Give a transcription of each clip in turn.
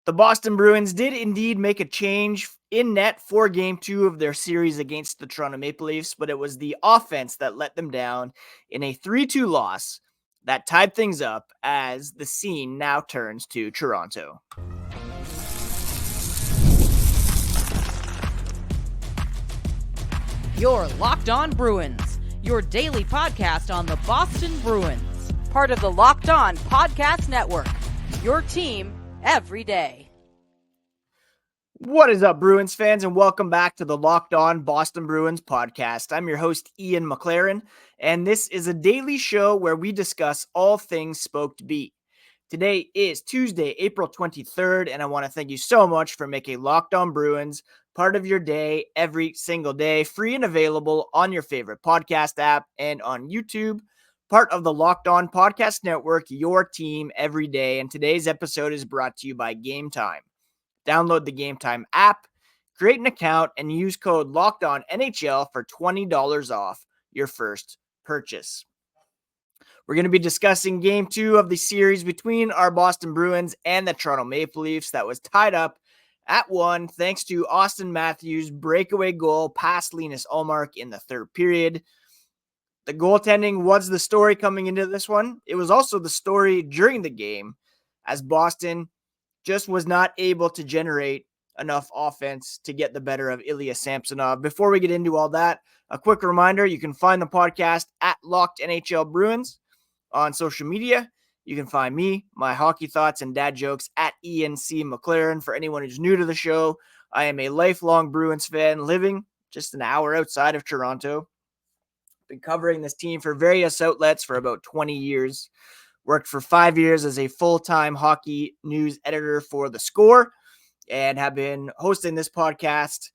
The Boston Bruins did indeed make a change in net for game 2 of their series against the Toronto Maple Leafs, but it was the offense that let them down in a 3-2 loss that tied things up as the scene now turns to Toronto. You're Locked On Bruins, your daily podcast on the Boston Bruins, part of the Locked On Podcast Network, your team every day. What is up, Bruins fans, and welcome back to the Locked On Boston Bruins podcast. I'm your host, Ian McLaren, and this is a daily show where we discuss all things Spoked Beat. Today is Tuesday, April 23rd, and I want to thank you so much for making Locked On Bruins part of your day every single day, free and available on your favorite podcast app and on YouTube, part of the Locked On Podcast Network, your team every day. And today's episode is brought to you by Game Time. Download the Game Time app, create an account, and use code LOCKEDONNHL for $20 off your first purchase. We're going to be discussing Game 2 of the series between our Boston Bruins and the Toronto Maple Leafs that was tied up at 1 thanks to Auston Matthews' breakaway goal past Linus Ullmark in the third period. The goaltending was the story coming into this one. It was also the story during the game, as Boston just was not able to generate enough offense to get the better of Ilya Samsonov. Before we get into all that, a quick reminder, you can find the podcast at Locked NHL Bruins on social media. You can find me, my hockey thoughts and dad jokes at Ian C. McLaren. For anyone who's new to the show, I am a lifelong Bruins fan living just an hour outside of Toronto. Been covering this team for various outlets for about 20 years. Worked for 5 years as a full-time hockey news editor for The Score and have been hosting this podcast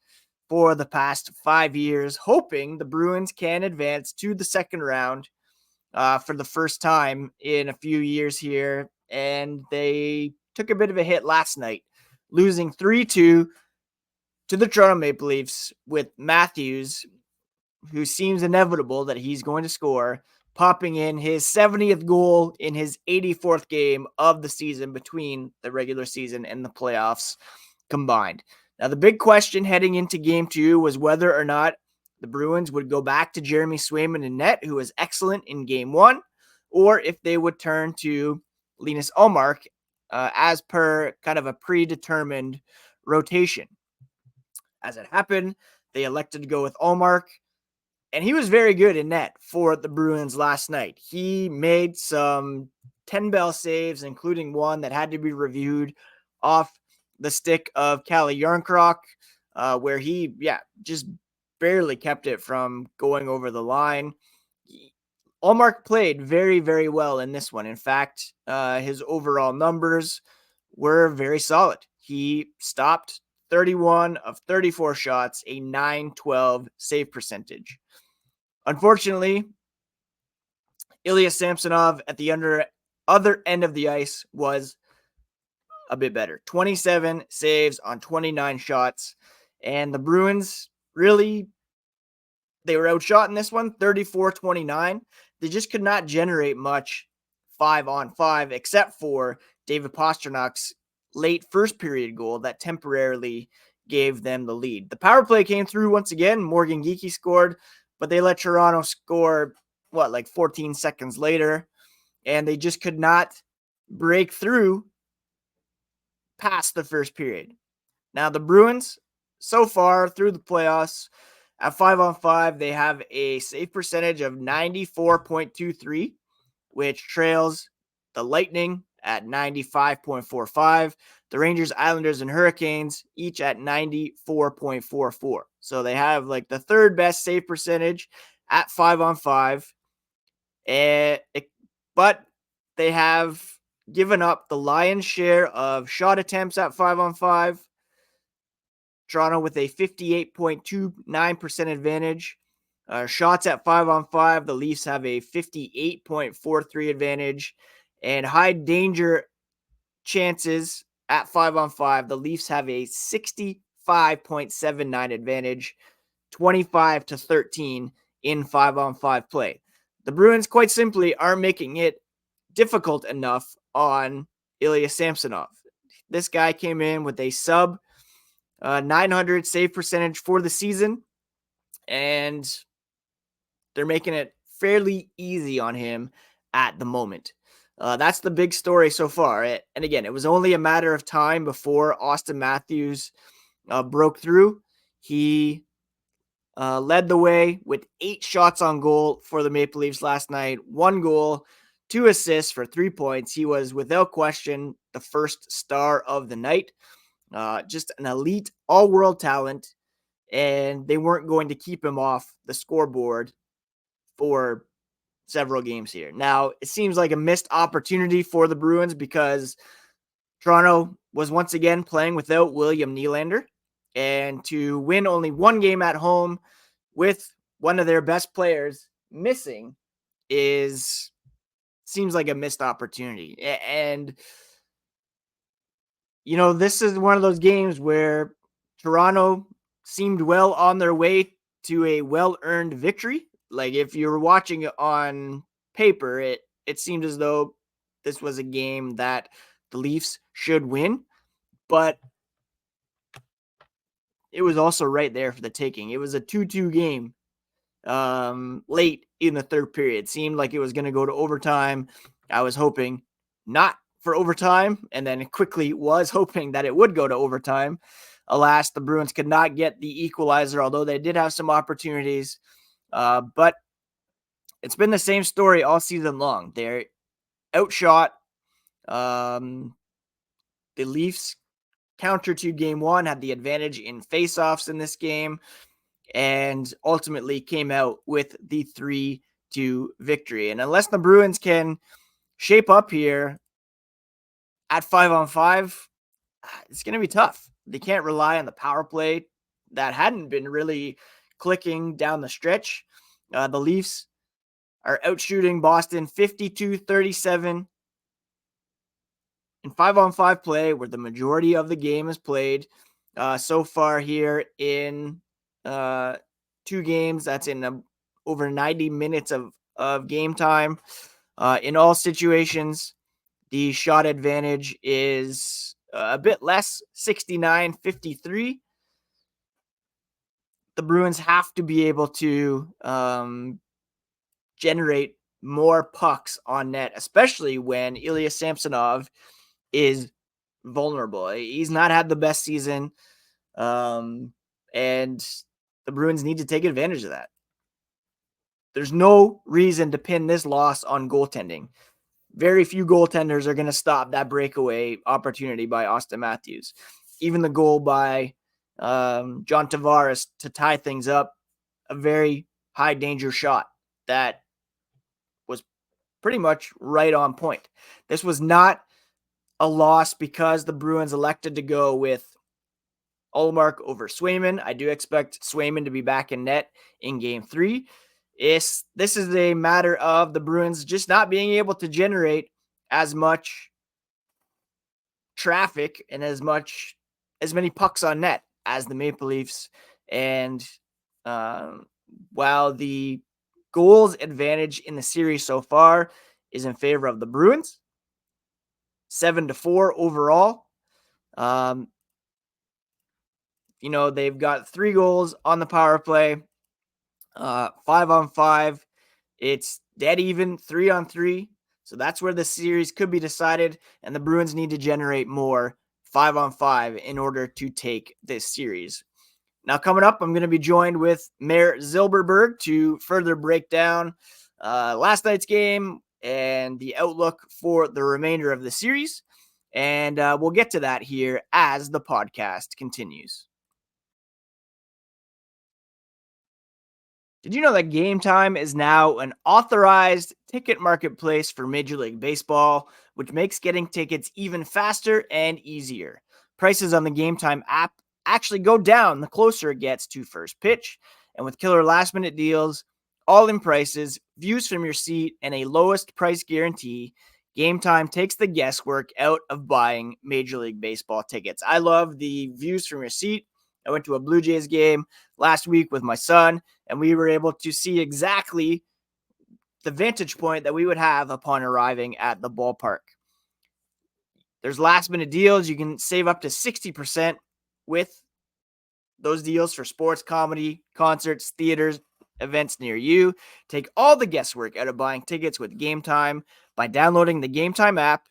for the past 5 years, hoping the Bruins can advance to the second round for the first time in a few years here. And they took a bit of a hit last night, losing 3-2 to the Toronto Maple Leafs with Matthews, who seems inevitable that he's going to score, popping in his 70th goal in his 84th game of the season between the regular season and the playoffs combined. Now, the big question heading into Game 2 was whether or not the Bruins would go back to Jeremy Swayman in net, who was excellent in Game 1, or if they would turn to Linus Ullmark as per kind of a predetermined rotation. As it happened, they elected to go with Ullmark, and he was very good in net for the Bruins last night. He made some 10-bell saves, including one that had to be reviewed off the stick of Calle Jarnkrok, where he, just barely kept it from going over the line. Ullmark played very, very well in this one. In fact, his overall numbers were very solid. He stopped 31 of 34 shots, a .912 save percentage. Unfortunately, Ilya Samsonov at the other end of the ice was a bit better. 27 saves on 29 shots. And the Bruins really, they were outshot in this one, 34-29. They just could not generate much 5-on-5 except for David Pasternak's late first period goal that temporarily gave them the lead. The power play came through once again. Morgan Geekie scored, but they let Toronto score, 14 seconds later, and they just could not break through past the first period. Now, the Bruins, so far through the playoffs, at 5-on-5, they have a save percentage of 94.23, which trails the Lightning at 95.45. The Rangers, Islanders, and Hurricanes each at 94.44. So they have the third best save percentage at 5-on-5. But they have given up the lion's share of shot attempts at 5-on-5. Toronto with a 58.29% advantage. Shots at 5-on-5, the Leafs have a 58.43 advantage. And high danger chances at 5-on-5, the Leafs have a 65.79 advantage, 25-13 in 5-on-5 play. The Bruins quite simply aren't making it difficult enough on Ilya Samsonov. This guy came in with a sub 900 save percentage for the season, and they're making it fairly easy on him at the moment. That's the big story so far. And again, it was only a matter of time before Auston Matthews broke through. He led the way with 8 shots on goal for the Maple Leafs last night, 1 goal, 2 assists for 3 points. He was without question the first star of the night. Just an elite all-world talent, and they weren't going to keep him off the scoreboard for several games here. Now, it seems like a missed opportunity for the Bruins because Toronto was once again playing without William Nylander, and to win only 1 game at home with one of their best players missing seems like a missed opportunity. And this is one of those games where Toronto seemed well on their way to a well-earned victory. Like, if you were watching it on paper, it seemed as though this was a game that the Leafs should win, but it was also right there for the taking. It was a 2-2 game late in the third period. Seemed like it was going to go to overtime. I was hoping not for overtime, and then quickly was hoping that it would go to overtime. Alas, the Bruins could not get the equalizer, although they did have some opportunities. But it's been the same story all season long. They're outshot. The Leafs counter to game 1, had the advantage in faceoffs in this game, and ultimately came out with the 3-2 victory. And unless the Bruins can shape up here at 5-on-5, it's going to be tough. They can't rely on the power play that hadn't been really clicking down the stretch. The Leafs are outshooting Boston 52-37 in 5-on-5 play, where the majority of the game is played so far here in 2 games. That's in over 90 minutes of game time. In all situations, the shot advantage is a bit less, 69-53. The Bruins have to be able to generate more pucks on net, especially when Ilya Samsonov is vulnerable. He's not had the best season, and the Bruins need to take advantage of that. There's no reason to pin this loss on goaltending. Very few goaltenders are going to stop that breakaway opportunity by Auston Matthews. Even the goal by John Tavares to tie things up, a very high danger shot that was pretty much right on point. This was not a loss because the Bruins elected to go with Ullmark over Swayman. I do expect Swayman to be back in net in game 3. This is a matter of the Bruins just not being able to generate as much traffic and as many pucks on net as the Maple Leafs. And while the goals advantage in the series so far is in favor of the Bruins, 7-4 overall. They've got 3 goals on the power play. 5-on-5, it's dead even, 3-on-3. So that's where the series could be decided, and the Bruins need to generate more 5-on-5 in order to take this series. Now, coming up, I'm going to be joined with Mer Zylberberg to further break down last night's game and the outlook for the remainder of the series. And we'll get to that here as the podcast continues. Did you know that Game Time is now an authorized ticket marketplace for Major League Baseball, which makes getting tickets even faster and easier? Prices on the Game Time app actually go down the closer it gets to first pitch. And with killer last-minute deals, all-in prices, views from your seat, and a lowest price guarantee, Game Time takes the guesswork out of buying Major League Baseball tickets. I love the views from your seat. I went to a Blue Jays game last week with my son, and we were able to see exactly the vantage point that we would have upon arriving at the ballpark. There's last minute deals. You can save up to 60% with those deals for sports, comedy, concerts, theaters, events near you. Take all the guesswork out of buying tickets with Game Time by downloading the Game Time app,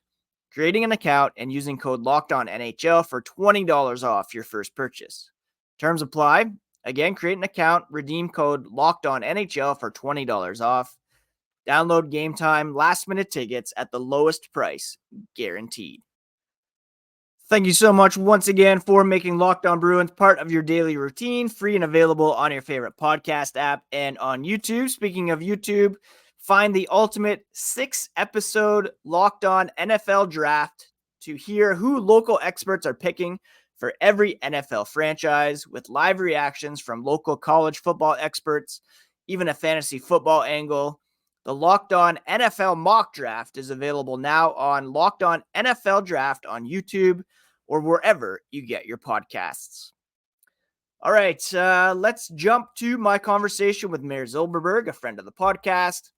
creating an account, and using code LOCKEDONNHL for $20 off your first purchase. Terms apply. Again, create an account, redeem code LOCKEDONNHL for $20 off. Download Game Time last-minute tickets at the lowest price, guaranteed. Thank you so much once again for making Locked On Bruins part of your daily routine, free and available on your favorite podcast app and on YouTube. Speaking of YouTube, find the ultimate 6-episode Locked On NFL draft to hear who local experts are picking for every NFL franchise, with live reactions from local college football experts, even a fantasy football angle. The Locked On NFL mock draft is available now on Locked On NFL Draft on YouTube or wherever you get your podcasts. All right, let's jump to my conversation with Mer Zylberberg, a friend of the podcast,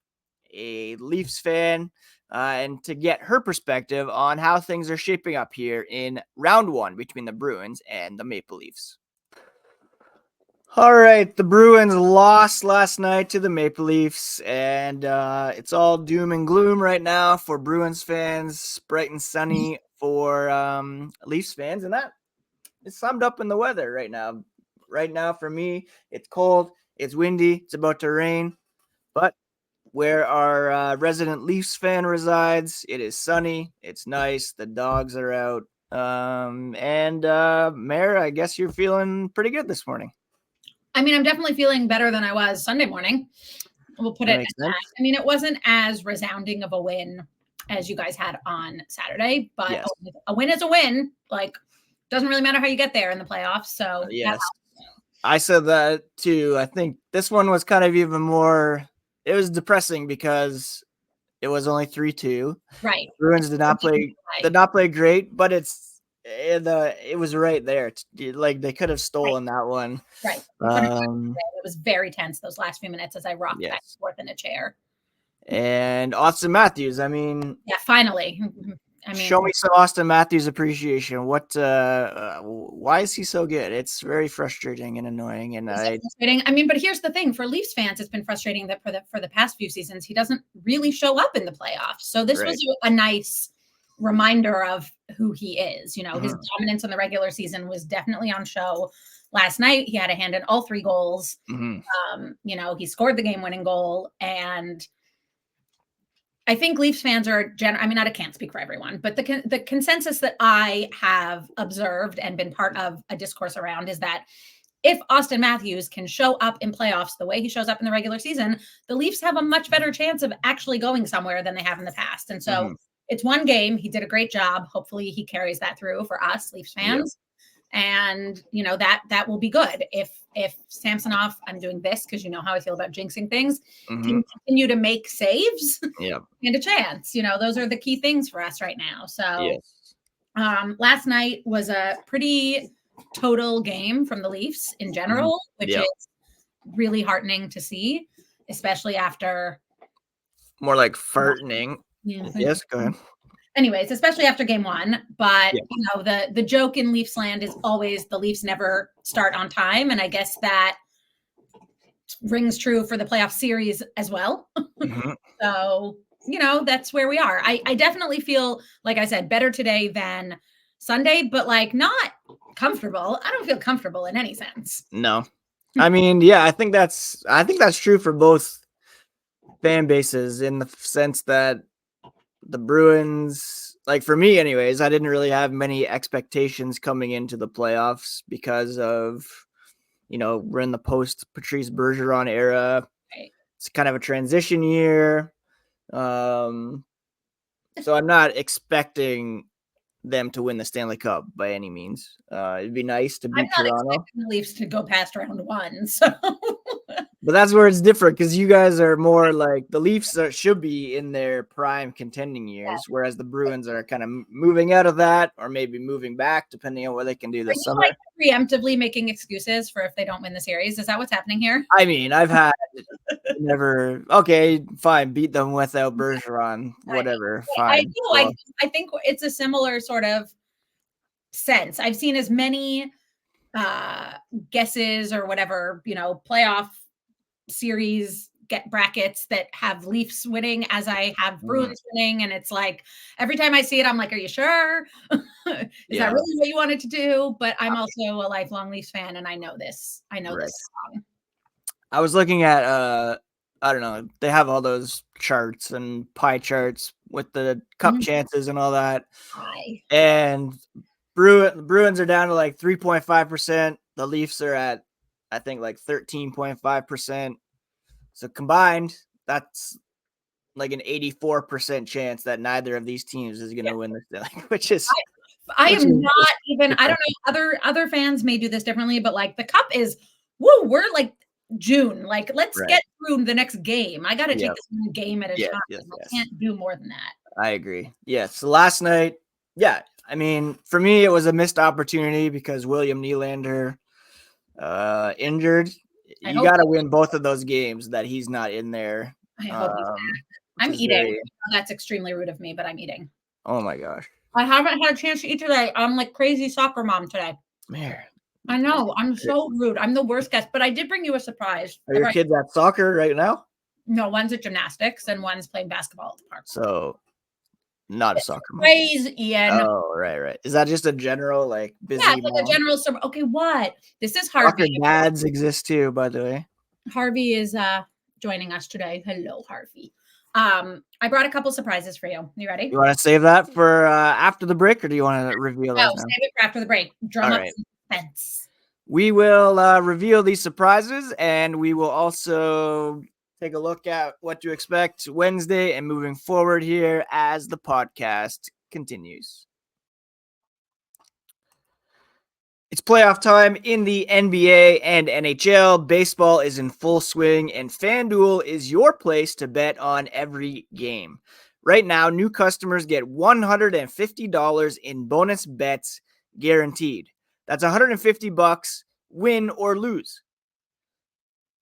a Leafs fan, and to get her perspective on how things are shaping up here in round one between the Bruins and the Maple Leafs. All right, the Bruins lost last night to the Maple Leafs, and it's all doom and gloom right now for Bruins fans, bright and sunny for Leafs fans, and that is summed up in the weather right now. Right now, for me, it's cold, it's windy, it's about to rain, but where our resident Leafs fan resides, it is sunny, it's nice, the dogs are out, and Mer, I guess you're feeling pretty good this morning. I mean, I'm definitely feeling better than I was Sunday morning. We'll put it at that. I mean, it wasn't as resounding of a win as you guys had on Saturday, but yes, a win is a win. Like, doesn't really matter how you get there in the playoffs. So yes, I said that too. I think this one was kind of even more. It was depressing because it was only 3-2. Right. Bruins did not play great, but it was right there. Like, they could have stolen that one. Right. It was very tense those last few minutes as I rocked back and forth in a chair. And Auston Matthews, I mean, yeah, finally. Show me some Auston Matthews appreciation. Why is he so good? It's very frustrating and annoying. And frustrating. I mean, but here's the thing: for Leafs fans, it's been frustrating that for the past few seasons, he doesn't really show up in the playoffs. So this was a nice reminder of who he is. You know, his dominance in the regular season was definitely on show. Last night, he had a hand in all 3 goals. You know, he scored the game-winning goal, and I think Leafs fans are I can't speak for everyone, but the consensus that I have observed and been part of a discourse around is that if Auston Matthews can show up in playoffs the way he shows up in the regular season, the Leafs have a much better chance of actually going somewhere than they have in the past. And so it's one game. He did a great job. Hopefully he carries that through for us Leafs fans. And, you know, that will be good. If Samsonov, I'm doing this because you know how I feel about jinxing things, can continue to make saves and a chance. You know, those are the key things for us right now. So last night was a pretty total game from the Leafs in general, which is really heartening to see, especially after. More like farting. Yes, go ahead. Anyways, especially after game 1, but you know, the joke in Leafs land is always the Leafs never start on time. And I guess that rings true for the playoff series as well. So, you know, that's where we are. I definitely feel, like I said, better today than Sunday, but like not comfortable. I don't feel comfortable in any sense. No. I mean, yeah, I think that's true for both fan bases, in the sense that the Bruins, like for me anyways, I didn't really have many expectations coming into the playoffs because of, you know, we're in the post Patrice Bergeron era. It's kind of a transition year. So I'm not expecting them to win the Stanley Cup by any means. It'd be nice to beat Toronto. I'm not expecting the Leafs to go past round 1. So But that's where it's different because you guys are more like the Leafs should be in their prime contending years, whereas the Bruins are kind of moving out of that or maybe moving back depending on what they can do this summer. Like preemptively making excuses for if they don't win the series? Is that what's happening here? I mean, I've had never okay, fine, beat them without Bergeron, whatever, fine. I think it's a similar sort of sense. I've seen as many guesses or whatever, playoff series get brackets that have Leafs winning as I have Bruins winning. And it's like, every time I see it, I'm like, are you sure? Is that really what you wanted to do? But I'm also a lifelong Leafs fan and I know this. I know this song. I was looking at, I don't know, they have all those charts and pie charts with the cup chances and all that. And Bruins are down to like 3.5%. The Leafs are at, I think, like 13.5%. So combined, that's like an 84% chance that neither of these teams is going to win this, which is. I am not even. I don't know. Other fans may do this differently, but like the cup is. Woo! We're like June. Like let's get through the next game. I got to take this one game at a time. I can't do more than that. I agree. Yes. So last night, I mean, for me, it was a missed opportunity because William Nylander injured. You got to win both of those games that he's not in there. I hope he's back. I'm eating. That's extremely rude of me, but I'm eating. Oh my gosh. I haven't had a chance to eat today. I'm like crazy soccer mom today. Man. I know. I'm so rude. I'm the worst guest, but I did bring you a surprise. Are your kids at soccer right now? No, one's at gymnastics and one's playing basketball at the park. So not a soccer mom. Praise Ian. Oh, right. Is that just a general like busy? Yeah, it's like a general. Okay, what? This is Harvey. Soccer dads exist too, by the way. Harvey is joining us today. Hello, Harvey. I brought a couple surprises for you. You ready? You want to save that for after the break, or do you want to reveal that? No, save it for after the break. Drum up suspense. We will reveal these surprises, and we will also take a look at what to expect Wednesday and moving forward here as the podcast continues. It's playoff time in the NBA and NHL. Baseball is in full swing, and FanDuel is your place to bet on every game. Right now, new customers get $150 in bonus bets guaranteed. That's $150, win or lose.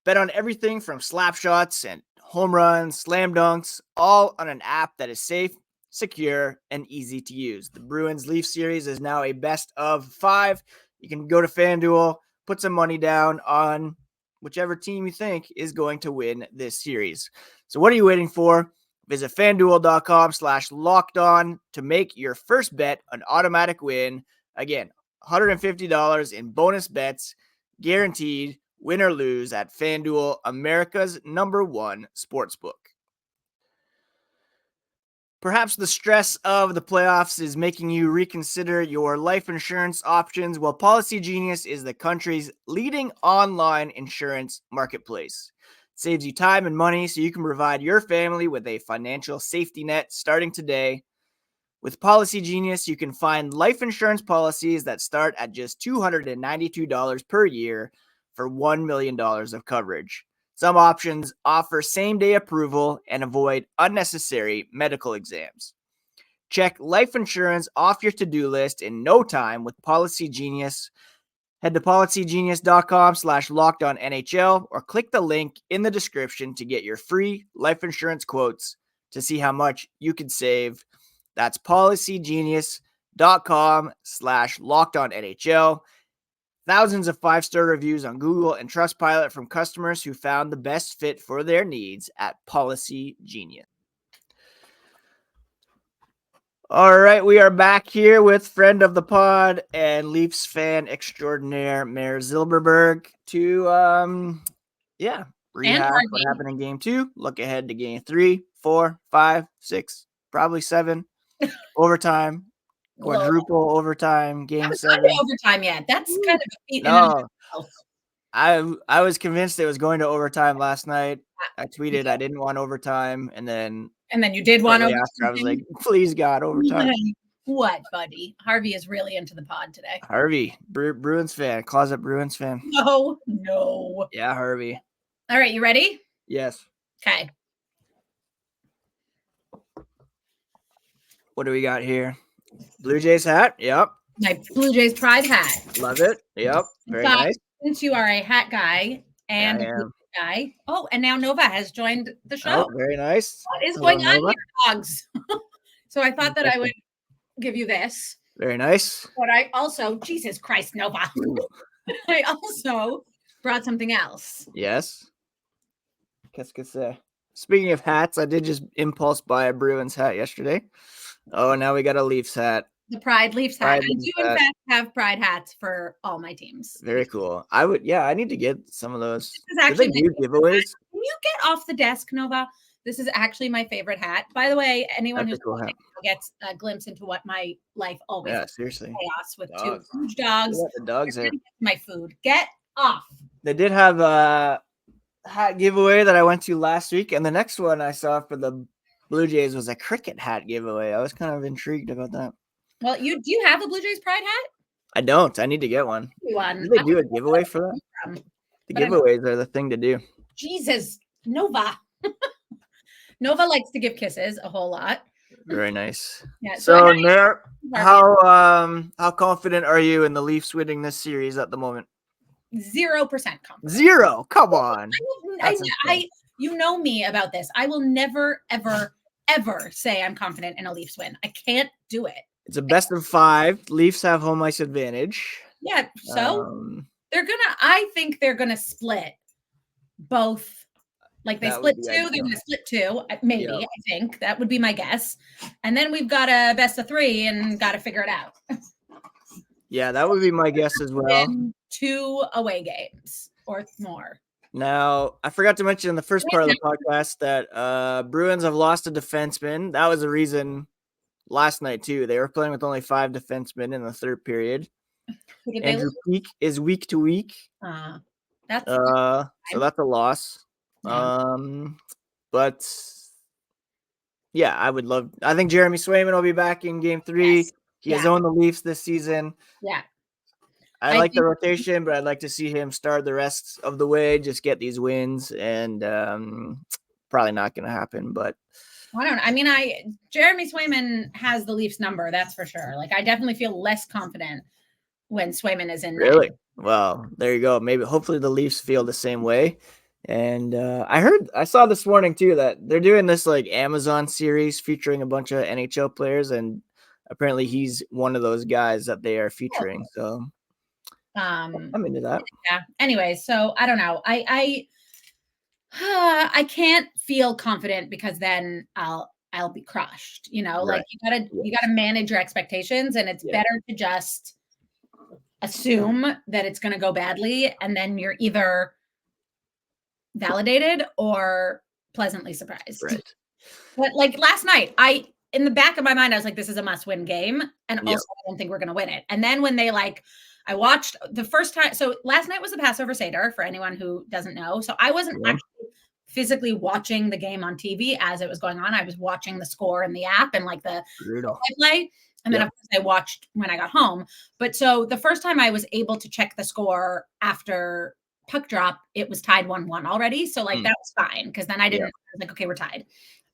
Bet on everything from slap shots and home runs, slam dunks, all on an app that is safe, secure, and easy to use. The Bruins Leaf series is now a best of 5. You can go to FanDuel, put some money down on whichever team you think is going to win this series. So what are you waiting for? Visit FanDuel.com/lockedon to make your first bet an automatic win. Again, $150 in bonus bets, guaranteed, win or lose at FanDuel, America's #1 sportsbook. Perhaps the stress of the playoffs is making you reconsider your life insurance options. Well, Policy Genius is the country's leading online insurance marketplace. It saves you time and money so you can provide your family with a financial safety net starting today. With Policy Genius, you can find life insurance policies that start at just $292 per year for $1 million of coverage. Some options offer same-day approval and avoid unnecessary medical exams. Check life insurance off your to-do list in no time with Policy Genius. Head to policygenius.com/lockedonnhl or click the link in the description to get your free life insurance quotes to see how much you can save. That's policygenius.com/lockedonnhl. Thousands of 5-star reviews on Google and Trustpilot from customers who found the best fit for their needs at Policy Genius. All right, we are back here with friend of the pod and Leafs fan extraordinaire Mer Zylberberg to rehab what happened in game 2, look ahead to game 3, 4, 5, 6, probably 7, overtime. Quadruple overtime, game 7. Overtime yet. That's kind of a feat. No, I was convinced it was going to overtime last night. I tweeted I didn't want overtime, and then you did want overtime. I was like, please God, overtime. What, buddy? Harvey is really into the pod today. Harvey, Bruins fan, closet Bruins fan. No. Yeah, Harvey. All right, you ready? Yes. Okay. What do we got here? Blue Jays hat. Yep. My Blue Jays pride hat. Love it. Yep. Very Thought, nice. since you are a hat guy and I a am. guy. Oh, and now Nova has joined the show. Oh, very nice. What is Hello, going on Nova. here, dogs? So I thought that I would give you this. Very nice. But I also, Jesus Christ, Nova. I also brought something else. Yes. Qu'est-ce que c'est? Speaking of hats, I did just impulse buy a Bruins hat yesterday. Oh, now we got a Leafs hat. The Pride Leafs hat. Pride I Leafs do, in hat. fact, have Pride hats for all my teams. Very cool. I need to get some of those. This is actually do they do giveaways? Can you get off the desk, Nova? This is actually my favorite hat. By the way, anyone That's who's a cool hat. gets a glimpse into what my life always Yeah, is. seriously. Chaos with Dogs. 2 huge dogs. Look at the dogs there. My food. Get off. They did have a hat giveaway that I went to last week, and the next one I saw for the Blue Jays was a cricket hat giveaway. I was kind of intrigued about that. Well, do you have a Blue Jays Pride hat? I don't. I need to get one. One. Did they do a giveaway for that? The giveaways are the thing to do. Jesus, Nova. Nova likes to give kisses a whole lot. Very nice. Yeah. So, Mer, how confident are you in the Leafs winning this series at the moment? 0% confident. 0. Come on. You know me about this. I will never, ever, ever say I'm confident in a Leafs win. I can't do it. It's a best of 5. Leafs have home ice advantage. Yeah. So I think they're gonna split both. Like they split 2, they're gonna split 2. Maybe, I think that would be my guess. And then we've got a best of 3 and got to figure it out. Yeah, that would be my guess as well. 2 away games or more. Now, I forgot to mention in the first part of the podcast that Bruins have lost a defenseman. That was a reason last night, too. They were playing with only 5 defensemen in the third period. Andrew Peak is week to week. So that's a loss. Yeah. But yeah, I think Jeremy Swayman will be back in game 3. Yes. He has owned the Leafs this season. Yeah. I like the rotation, but I'd like to see him start the rest of the way, just get these wins, and probably not going to happen, but I don't know. I mean, Jeremy Swayman has the Leafs number, that's for sure. Like, I definitely feel less confident when Swayman is in. Really? Well, there you go. Hopefully the Leafs feel the same way. And I saw this morning too that they're doing this like Amazon series featuring a bunch of NHL players, and apparently he's one of those guys that they are featuring. So I'm into that. Yeah. Anyway, so I don't know. I can't feel confident because then I'll be crushed. You know, right. Like you gotta manage your expectations, and it's better to just assume that it's gonna go badly, and then you're either validated or pleasantly surprised. Right. But like last night, in the back of my mind, I was like, this is a must-win game. And also I don't think we're gonna win it. And then when I watched the first time. So last night was the Passover Seder for anyone who doesn't know. So I wasn't actually physically watching the game on TV as it was going on. I was watching the score in the app and like the play. And then of course I watched when I got home. But so the first time I was able to check the score after puck drop, it was tied 1-1 already. So like that was fine. Cause then I was like, okay, we're tied.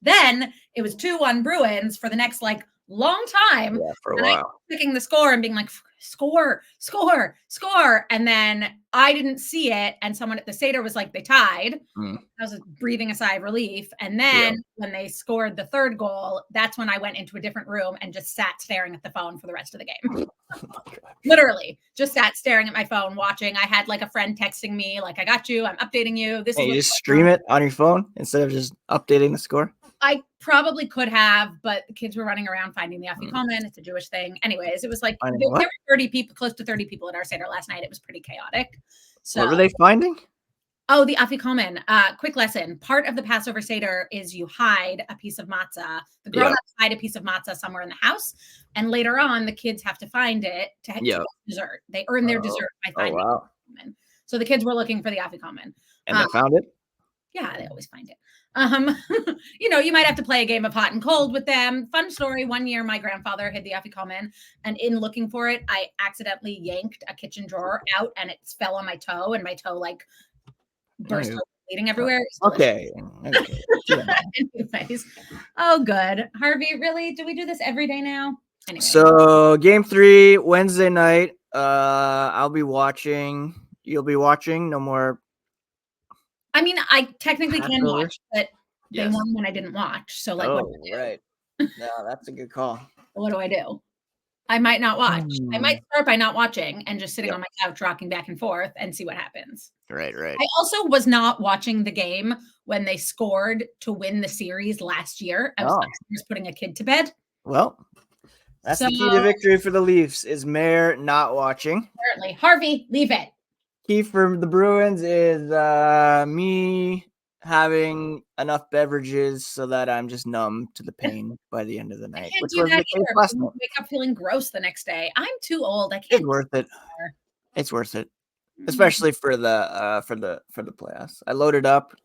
Then it was 2-1 Bruins for the next like long time. Yeah, for a while. Checking the score and being like, score. And then I didn't see it. And someone at the Seder was like, they tied. I was breathing a sigh of relief. And then when they scored the third goal, that's when I went into a different room and just sat staring at the phone for the rest of the game. Literally just sat staring at my phone, watching. I had like a friend texting me, like, I got you. I'm updating you. You just stream it on your phone instead of just updating the score? I probably could have, but the kids were running around finding the Afikomen. It's a Jewish thing. Anyways, it was like there were 30 people, close to 30 people at our Seder last night. It was pretty chaotic. So what were they finding? Oh, the Afikomen. Quick lesson. Part of the Passover Seder is you hide a piece of matzah. The grown-ups hide a piece of matzah somewhere in the house. And later on, the kids have to find it to get dessert. They earn their dessert by finding it. So the kids were looking for the Afikomen. And they found it? Yeah, they always find it. You might have to play a game of hot and cold with them. Fun story. One year, my grandfather hid the Afikomen, and in looking for it, I accidentally yanked a kitchen drawer out, and it fell on my toe, and my toe like burst open bleeding everywhere. Okay. Yeah. Anyways. Oh, good. Harvey, really? Do we do this every day now? Anyway. So game 3, Wednesday night. I'll be watching. You'll be watching. No more. I mean, I technically can Passover? watch, but they Yes. won when I didn't watch. So, like, what do I do? Right. No, that's a good call. What do I do? I might not watch. I might Hmm. start by not watching and just sitting Yep. on my couch, rocking back and forth, and see what happens. Right. I also was not watching the game when they scored to win the series last year. I was upstairs putting a kid to bed. Well, that's the key to victory for the Leafs is Mer not watching. Apparently. Harvey, leave it. Key for the Bruins is me having enough beverages so that I'm just numb to the pain by the end of the night. I can't Which do was that the case either. last I night. wake up feeling gross the next day. I'm too old. I It's can't. worth it. anymore. It's worth it, especially for the playoffs. I loaded up,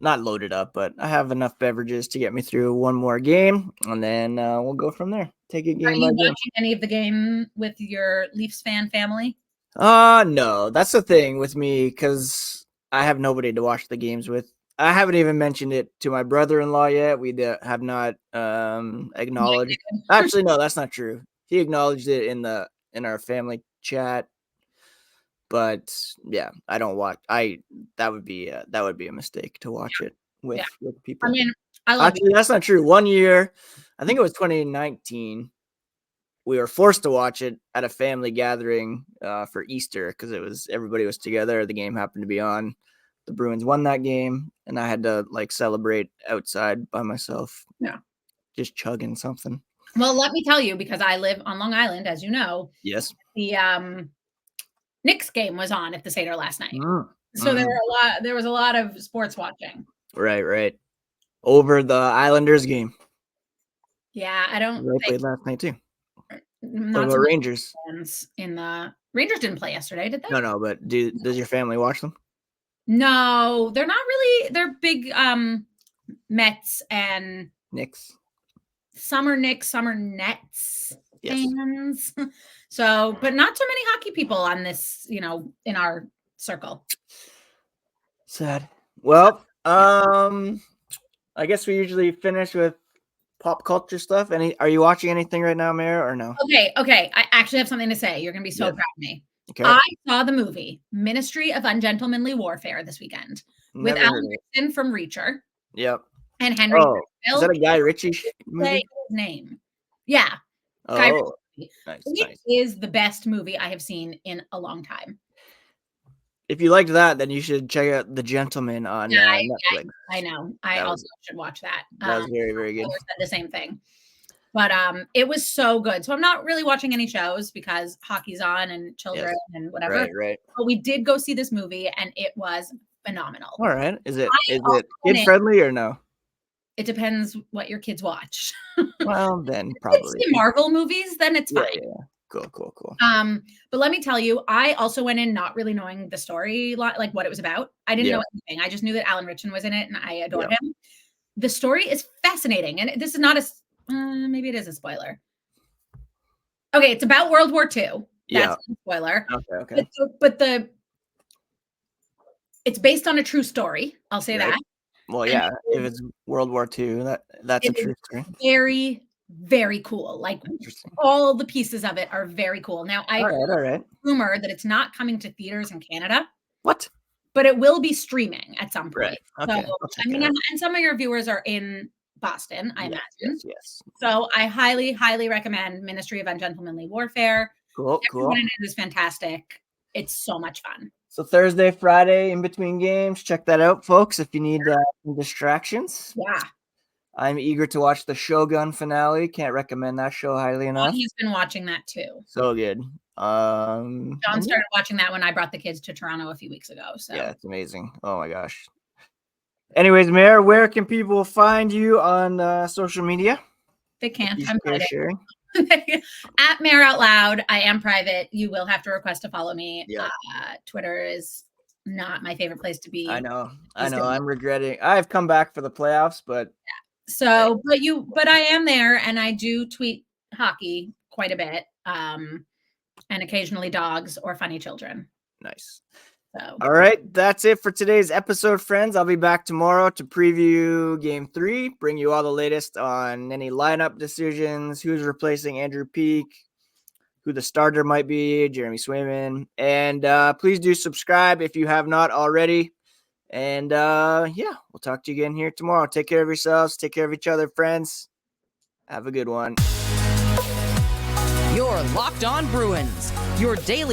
not loaded up, but I have enough beverages to get me through one more game, and then we'll go from there. Take it Are game you by game. watching any of the game with your Leafs fan family? No, that's the thing with me because I have nobody to watch the games with. I haven't even mentioned it to my brother-in-law yet. We have not acknowledged. Actually, no, that's not true. He acknowledged it in our family chat, but yeah, I don't watch. That would be a mistake to watch it with people. I mean, I love Actually, that's not true. One year, I think it was 2019. We were forced to watch it at a family gathering for Easter because everybody was together. The game happened to be on. The Bruins won that game, and I had to celebrate outside by myself. Yeah, just chugging something. Well, let me tell you, because I live on Long Island, as you know. Yes. The Knicks game was on at the Seder last night, so Mm. there was a lot of sports watching. Right. Over the Islanders game. Yeah, I don't. They played last night too. Not What so about much Rangers? fans in the Rangers didn't play yesterday, did they? No, but does your family watch them? No, they're not really. They're big Mets and Knicks. Summer Nets Yes. fans. So, but not so many hockey people on this, in our circle. Sad. Well, I guess we usually finish with pop culture stuff. Are you watching anything right now, Mer, or no? Okay. I actually have something to say. You're gonna be so proud of me. Okay. I saw the movie Ministry of Ungentlemanly Warfare this weekend with Alan Rickson from Reacher. Yep. And Henry. Is that a Guy Ritchie movie? His name. Yeah. Guy Ritchie. Nice. It is the best movie I have seen in a long time. If you liked that, then you should check out The Gentleman on Netflix. I know. I also should watch that. That was very, very good. I said the same thing. But it was so good. So I'm not really watching any shows because hockey's on and children and whatever. Right. But we did go see this movie and it was phenomenal. All right. Is it kid friendly or no? It depends what your kids watch. Well, then probably. If it's Marvel movies, then it's fine. Yeah. Cool. But let me tell you, I also went in not really knowing the story, like what it was about. I didn't know anything. I just knew that Alan Rickson was in it and I adored him. The story is fascinating. And this is not maybe it is a spoiler. Okay, it's about World War II. That's a spoiler. Okay. But it's based on a true story. I'll say that. Well, yeah, if it's World War II, that's a true story. Very, very cool. Like all the pieces of it are very cool. Now, I heard rumor that it's not coming to theaters in Canada. What? But it will be streaming at some point. Right. Okay. So, and some of your viewers are in Boston, I imagine. Yes. So I highly, highly recommend Ministry of Ungentlemanly Warfare. Cool. Everyone in it is fantastic. It's so much fun. So Thursday, Friday, in between games, check that out, folks. If you need some distractions. Yeah. I'm eager to watch the Shogun finale. Can't recommend that show highly enough. He's been watching that too. So good. John started watching that when I brought the kids to Toronto a few weeks ago. So yeah, it's amazing. Oh my gosh. Anyways, Mer, where can people find you on social media? They can't. I'm sharing. At Mer Out Loud. I am private. You will have to request to follow me. Yeah. Twitter is not my favorite place to be. I know. I'm regretting. I've come back for the playoffs, but so, but I am there, and I do tweet hockey quite a bit, and occasionally dogs or funny children. Nice. So. All right, that's it for today's episode, friends. I'll be back tomorrow to preview Game 3, bring you all the latest on any lineup decisions, who's replacing Andrew Peeke, who the starter might be, Jeremy Swayman. And please do subscribe if you have not already. And we'll talk to you again here tomorrow. Take care of yourselves. Take care of each other, friends. Have a good one. You're Locked On Bruins, your daily